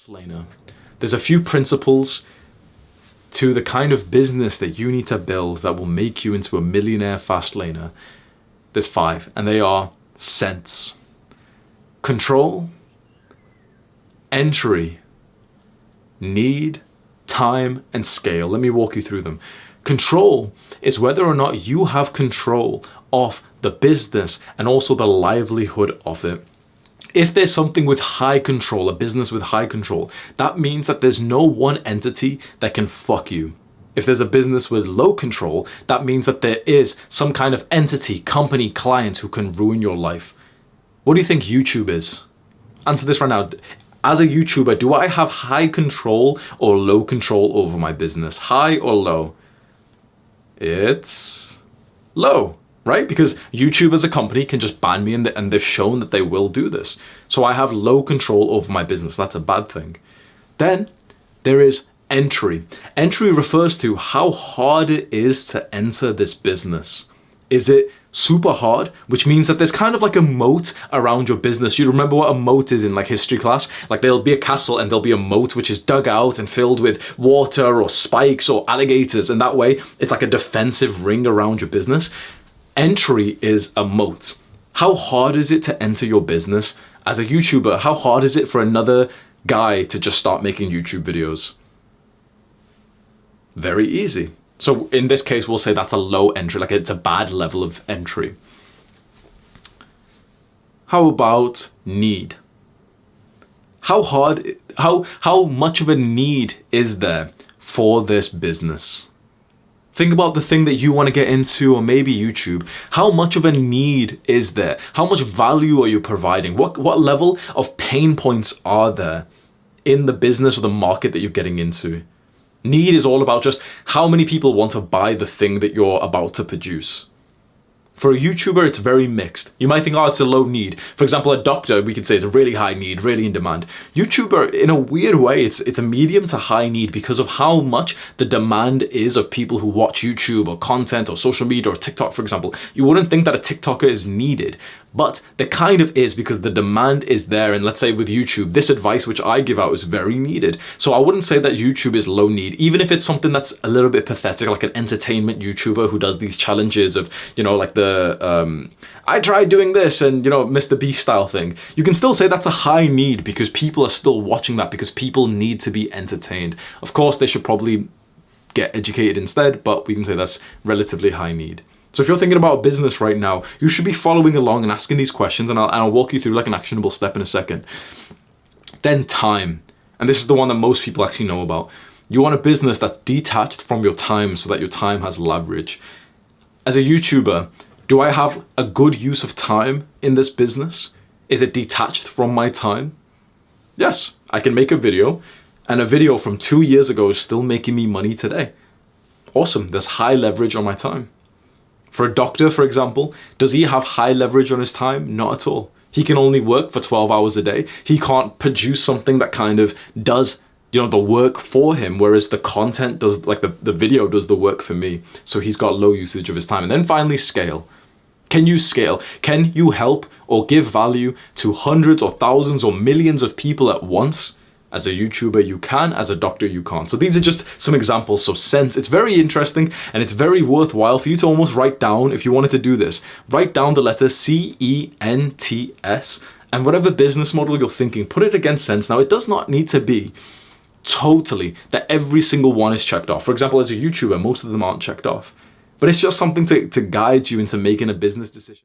Laner. There's a few principles to the kind of business that you need to build that will make you into a millionaire fast laner. There's 5, and they are sense, control, entry, need, time, and scale. Let me walk you through them. Control is whether or not you have control of the business and also the livelihood of it. If there's something with high control, a business with high control, that means that there's no one entity that can fuck you. If there's a business with low control, that means that there is some kind of entity, company, client who can ruin your life. What do you think YouTube is? Answer this right now. As a YouTuber, do I have high control or low control over my business? High or low? It's low. Right? Because YouTube as a company can just ban me and they've shown that they will do this. So I have low control over my business. That's a bad thing. Then there is entry. Entry refers to how hard it is to enter this business. Is it super hard? Which means that there's kind of like a moat around your business. You remember what a moat is in like history class? Like there'll be a castle and there'll be a moat which is dug out and filled with water or spikes or alligators. And that way it's like a defensive ring around your business. Entry is a moat. How hard is it to enter your business? As a YouTuber, how hard is it for another guy to just start making YouTube videos? Very easy. So in this case, we'll say that's a low entry, like it's a bad level of entry. How about need? How much of a need is there for this business? Think about the thing that you want to get into, or maybe YouTube. How much of a need is there? How much value are you providing? What level of pain points are there in the business or the market that you're getting into? Need is all about just how many people want to buy the thing that you're about to produce. For a YouTuber, it's very mixed. You might think, oh, it's a low need. For example, a doctor, we could say, is a really high need, really in demand. YouTuber, in a weird way, it's a medium to high need because of how much the demand is of people who watch YouTube or content or social media or TikTok, for example. You wouldn't think that a TikToker is needed, but there kind of is because the demand is there. And let's say with YouTube, this advice which I give out is very needed. So I wouldn't say that YouTube is low need, even if it's something that's a little bit pathetic, like an entertainment YouTuber who does these challenges of, like the I tried doing this and, Mr. Beast style thing. You can still say that's a high need because people are still watching that because people need to be entertained. Of course, they should probably get educated instead, but we can say that's relatively high need. So if you're thinking about a business right now, you should be following along and asking these questions, and I'll walk you through like an actionable step in a second. Then time. And this is the one that most people actually know about. You want a business that's detached from your time so that your time has leverage. As a YouTuber, do I have a good use of time in this business? Is it detached from my time? Yes, I can make a video, and a video from 2 years ago is still making me money today. Awesome, there's high leverage on my time. For a doctor, for example, does he have high leverage on his time? Not at all. He can only work for 12 hours a day. He can't produce something that kind of does, the work for him, whereas the content does, like the video does the work for me. So he's got low usage of his time. And then finally, scale. Can you scale? Can you help or give value to hundreds or thousands or millions of people at once? As a YouTuber, you can. As a doctor, you can't. So these are just some examples. So sense, it's very interesting and it's very worthwhile for you to almost write down, if you wanted to do this, write down the letter CENTS and whatever business model you're thinking, put it against sense. Now, it does not need to be totally that every single one is checked off. For example, as a YouTuber, most of them aren't checked off. But it's just something to guide you into making a business decision.